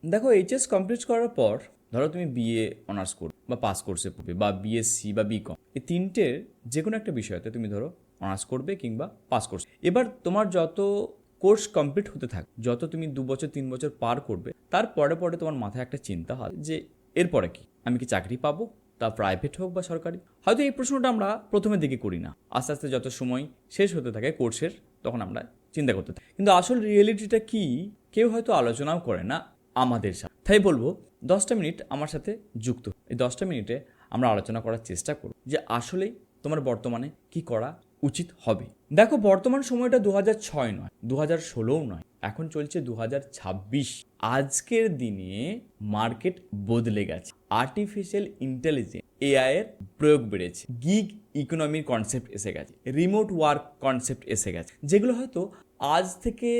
দেখো, HS complete করার পর ধরো তুমি বিএ অনার্স করবে বা পাস কোর্সে পড়বে বা বিএসসি বা বিকম, এই তিনটের যে কোনো একটা বিষয়তে তুমি ধরো অনার্স করবে কিংবা পাস কোর্স। এবার তোমার যত কোর্স কমপ্লিট হতে থাকে, যত তুমি 2 বছর 3 বছর পার করবে, তারপরে পরে তোমার মাথায় একটা চিন্তা হয় যে এরপরে কি, আমি কি চাকরি পাবো, তা প্রাইভেট হোক বা সরকারি। হয়তো এই প্রশ্নটা আমরা প্রথমের দিকে করি না, আস্তে আস্তে যত সময় শেষ হতে থাকে কোর্সের, তখন আমরা চিন্তা করতে থাকি। কিন্তু আসল রিয়েলিটিটা কি কেউ হয়তো আলোচনাও করে না আমাদের সাথে। তাই বলবো 10টা মিনিট আমার সাথে যুক্ত। এই 10টা মিনিটে আমরা আলোচনা করার চেষ্টা করব যে আসলেই তোমার বর্তমানে কি করা উচিত হবে। দেখো, বর্তমান সময়টা 2006 নয়, 2016ও নয়, এখন চলছে 2026। আজকের দিনে মার্কেট বদলে গেছে। আর্টিফিশিয়াল ইন্টেলিজেন্স, এআই এর প্রয়োগ বেড়েছে, গিগ ইকোনমির কনসেপ্ট এসে গেছে, রিমোট ওয়ার্ক কনসেপ্ট এসে গেছে, যেগুলো হয়তো আজ থেকে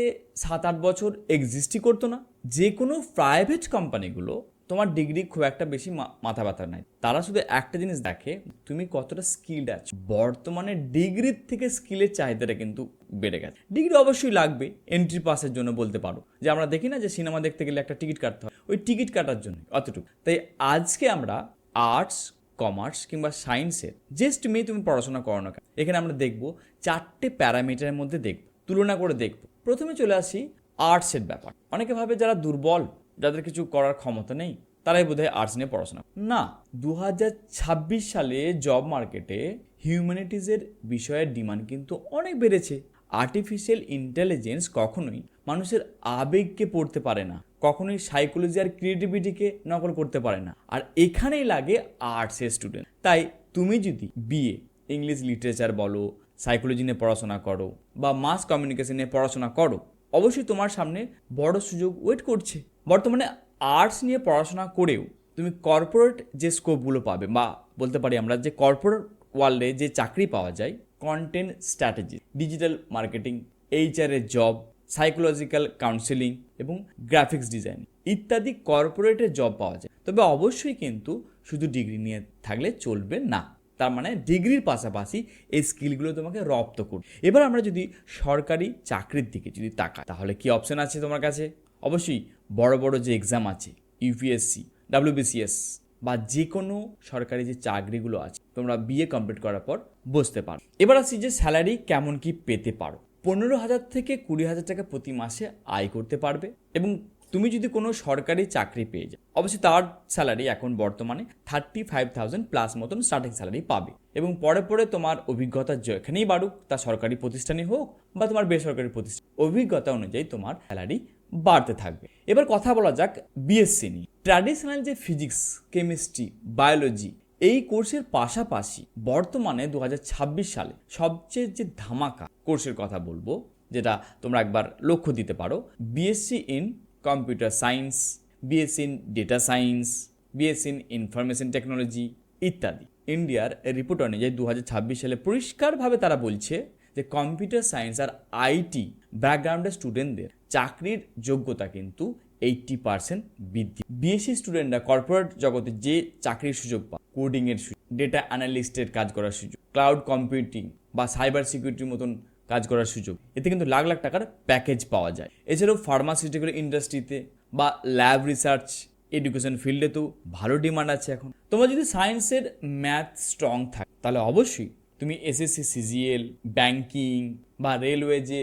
7-8 বছর এক্সিস্টই করতো না। যে কোনো প্রাইভেট কোম্পানিগুলো তোমার ডিগ্রি খুব একটা বেশি মাথা ব্যথা নাই, তারা শুধু একটা জিনিস দেখে তুমি কতটা স্কিলড আছো। বর্তমানে ডিগ্রির থেকে স্কিলের চাহিদাটা কিন্তু বেড়ে গেছে। ডিগ্রি অবশ্যই লাগবে এন্ট্রি পাসের জন্য, বলতে পারো যে আমরা দেখি না যে সিনেমা দেখতে গেলে একটা টিকিট কাটতে হয়, ওই টিকিট কাটার জন্য অতটুকু। তাই আজকে আমরা আর্টস, কমার্স কিংবা সায়েন্সের যে স্ট্রিমেই তুমি পড়াশোনা করো না কেন, এখানে আমরা দেখব 4টে প্যারামিটারের মধ্যে দেখব, তুলনা করে দেখব। প্রথমে চলে আসি আর্টসের ব্যাপার। অনেকে ভাবে যারা দুর্বল, যাদের কিছু করার ক্ষমতা নেই, তারাই বোধহয় আর্টস নিয়ে পড়াশোনা না। 2026 সালে জব মার্কেটে হিউম্যানিটিজের বিষয়ের ডিমান্ড কিন্তু অনেক বেড়েছে। আর্টিফিশিয়াল ইন্টেলিজেন্স কখনোই মানুষের আবেগকে পড়তে পারে না, কখনোই সাইকোলজি আর ক্রিয়েটিভিটিকে নকল করতে পারে না, আর এখানেই লাগে আর্টসের স্টুডেন্ট। তাই তুমি যদি বিএ ইংলিশ লিটারেচার বলো, সাইকোলজি নিয়ে পড়াশোনা করো বা মাস কমিউনিকেশন নিয়ে পড়াশোনা করো, অবশ্যই তোমার সামনে বড় সুযোগ ওয়েট করছে। বর্তমানে আর্টস নিয়ে পড়াশোনা করেও তুমি কর্পোরেট যে স্কোপগুলো পাবে, বা বলতে পারি আমরা যে কর্পোরেট ওয়ার্ল্ডে যে চাকরি পাওয়া যায়, কন্টেন্ট স্ট্র্যাটেজি, ডিজিটাল মার্কেটিং, এইচআরের জব, সাইকোলজিক্যাল কাউন্সেলিং এবং গ্রাফিক্স ডিজাইন ইত্যাদি কর্পোরেটের জব পাওয়া যায়। তবে অবশ্যই কিন্তু শুধু ডিগ্রি নিয়ে থাকলে চলবে না, তার মানে ডিগ্রির পাশাপাশি এই স্কিলগুলো তোমাকে রপ্ত করবে। এবার আমরা যদি সরকারি চাকরির দিকে যদি তাকাই, তাহলে কি অপশন আছে তোমার কাছে? অবশ্যই বড় বড় যে এক্সাম আছে, ইউপিএসসি, ডাব্লিউবিসিএস বা যে কোনো সরকারি যে চাকরিগুলো আছে, তোমরা বিএ কমপ্লিট করার পর বসতে পারো। এবার আসি যে স্যালারি কেমন কি পেতে পারো। 15,000 থেকে 20,000 টাকা প্রতি মাসে আয় করতে পারবে। এবং তুমি যদি কোনো সরকারি চাকরি পেয়ে যাও, অবশ্যই তার স্যালারি এখন বর্তমানে 35,000 প্লাস মতন স্টার্টিং স্যালারি পাবে। এবং পরে পরে তোমার অভিজ্ঞতা যেখানেই বাড়ুক, তা সরকারি প্রতিষ্ঠানই হোক বা তোমার বেসরকারি প্রতিষ্ঠান, অভিজ্ঞতা অনুযায়ী তোমার স্যালারি বাড়তে থাকবে। এবার কথা বলা যাক বিএসসি নিয়ে। ট্র্যাডিশনাল যে ফিজিক্স, কেমিস্ট্রি, বায়োলজি এই কোর্সের পাশাপাশি বর্তমানে 2026 সালে সবচেয়ে যে ধামাকা কোর্সের কথা বলবো, যেটা তোমরা একবার লক্ষ্য দিতে পারো, BSc in computer science, BSc in data science, BSc in information technology ইত্যাদি। ইন্ডিয়ার রিপোর্ট অনুযায়ী 2026 সালে পরিষ্কারভাবে তারা বলছে যে কম্পিউটার সায়েন্স আর আইটি ব্যাকগ্রাউন্ডের স্টুডেন্টদের চাকরির যোগ্যতা কিন্তু 80% বৃদ্ধি। বিএসসি স্টুডেন্টরা কর্পোরেট জগতে যে চাকরির সুযোগ পায়, কোডিংয়ের সুযোগ, ডেটা অ্যানালিস্টের কাজ করার সুযোগ, ক্লাউড কম্পিউটিং বা সাইবার সিকিউরিটির মতন কাজ করার সুযোগ, এতে কিন্তু লাখ লাখ টাকার প্যাকেজ পাওয়া যায়। এছাড়াও ফার্মাসিউটিক্যাল ইন্ডাস্ট্রিতে বা ল্যাব রিসার্চ, এডুকেশন ফিল্ডে তো ভালো ডিমান্ড আছে এখন। তোমরা যদি সায়েন্সের ম্যাথ স্ট্রং থাকে, তাহলে অবশ্যই তুমি এসএসসি, সিজিএল, ব্যাংকিং বা রেলওয়ে যে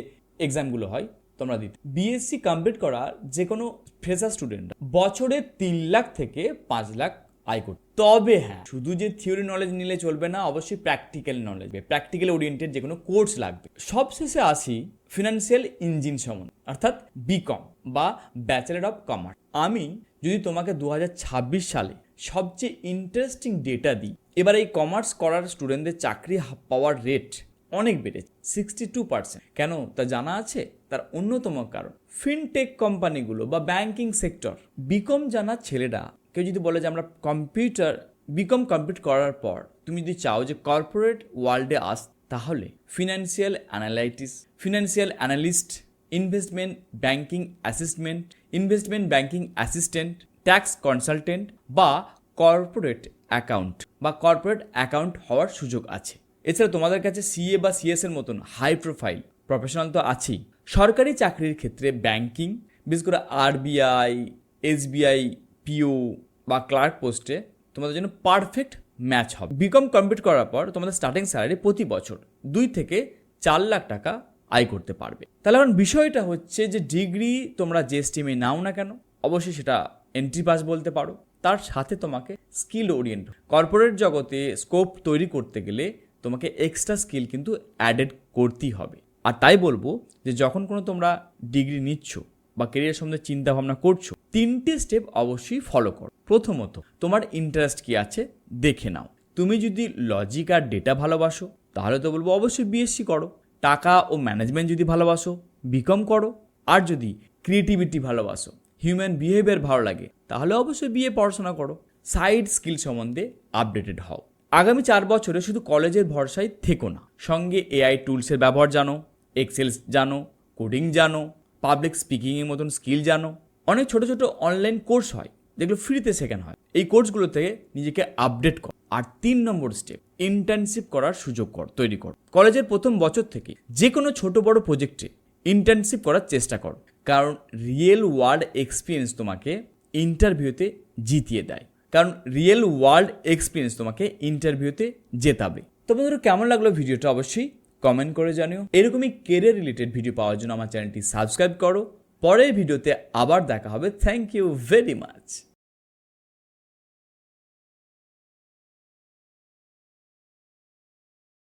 এক্সামগুলো হয় তোমরা দিতে। বিএসসি কমপ্লিট করা যে কোনো ফ্রেশার স্টুডেন্ট বছরে 3 লাখ থেকে 5 লাখ আয় করতে। তবে হ্যাঁ, শুধু যে থিওরি নলেজ নিলে চলবে না, অবশ্যই প্র্যাকটিক্যাল নলেজ, প্র্যাকটিক্যাল ওরিয়েন্টেড যে কোনো কোর্স লাগবে। সবশেষে আসি ফিনান্সিয়াল ইঞ্জিন সম্বন্ধে, অর্থাৎ বিকম বা ব্যাচেলর অফ কমার্স। আমি যদি তোমাকে 2026 সালে সবচেয়ে ইন্টারেস্টিং ডেটা দিই, এবার এই কমার্স করার স্টুডেন্টদের চাকরি পাওয়ার রেট অনেক বেড়েছে, 62%। কেন তা জানা আছে? তার অন্যতম কারণ ফিনটেক কোম্পানিগুলো বা ব্যাংকিং সেক্টর। বিকম জানা ছেলেরা কেউ যদি বলে যে আমরা বিকম কমপ্লিট করার পর তুমি যদি চাও যে কর্পোরেট ওয়ার্ল্ডে আস, তাহলে financial analyst, investment banking assistant, tax consultant বা কর্পোরেট অ্যাকাউন্ট হওয়ার সুযোগ আছে। এছাড়া তোমাদের কাছে সিএ বা সিএস এর মতন হাই প্রোফাইল প্রফেশনাল তো আছেই। সরকারি চাকরির ক্ষেত্রে ব্যাংকিং, বিশেষ করে আরবিআই, SBI পিও বা ক্লার্ক পোস্টে তোমাদের জন্য পারফেক্ট ম্যাচ হবে। বিকম কমপ্লিট করার পর তোমাদের স্টার্টিং স্যালারি প্রতি বছর 2 থেকে 4 লাখ টাকা আয় করতে পারবে। তাহলে এখন বিষয়টা হচ্ছে যে ডিগ্রি তোমরা যে স্ট্রিমে নাও না কেন, অবশ্যই সেটা এন্ট্রি পাস বলতে পারো, তার সাথে তোমাকে স্কিল ওরিয়েন্ট কর্পোরেট জগতে স্কোপ তৈরি করতে গেলে তোমাকে এক্সট্রা স্কিল কিন্তু অ্যাডেড করতেই হবে। আর তাই বলবো যে যখন কোনো তোমরা ডিগ্রি নিচ্ছ বা কেরিয়ার সম্বন্ধে চিন্তা ভাবনা করছো, 3টে স্টেপ অবশ্যই ফলো করো। প্রথমত, তোমার ইন্টারেস্ট কি আছে দেখে নাও। তুমি যদি লজিক আর ডেটা ভালোবাসো তাহলে তো বলবো অবশ্যই বিএসসি করো। টাকা ও ম্যানেজমেন্ট যদি ভালোবাসো বিকম করো। আর যদি ক্রিয়েটিভিটি ভালোবাসো, হিউম্যান বিহেভিয়ার ভালো লাগে, তাহলে অবশ্যই বিএ পড়াশোনা করো। সাইড স্কিল সম্বন্ধে আপডেটেড হও। আগামী 4 বছরে শুধু কলেজের ভরসায় থেকো না, সঙ্গে এআই টুলসের ব্যবহার জানো, এক্সেল জানো, কোডিং জানো, পাবলিক স্পিকিংয়ের মতন স্কিল জানো। অনেক ছোট ছোট অনলাইন কোর্স হয় যেগুলো ফ্রিতে শেখানো হয়, এই কোর্সগুলো থেকে নিজেকে আপডেট কর। আর 3 নম্বর স্টেপ, ইন্টার্নশিপ করার সুযোগ তৈরি কর। কলেজের প্রথম বছর থেকে যে কোনো ছোট বড় প্রজেক্টে ইন্টার্নশিপ করার চেষ্টা কর, কারণ রিয়েল ওয়ার্ল্ড এক্সপিরিয়েন্স তোমাকে ইন্টারভিউতে জিতিয়ে দেয়। ইন্টারভিউতে জেতাবে। তো বন্ধুরা, কেমন লাগলো ভিডিওটা অবশ্যই কমেন্ট করে জানিও। এরকমই কেরিয়ার রিলেটেড ভিডিও পাওয়ার জন্য আমার চ্যানেলটি সাবস্ক্রাইব করো। পরের ভিডিওতে আবার দেখা হবে। Thank you very much.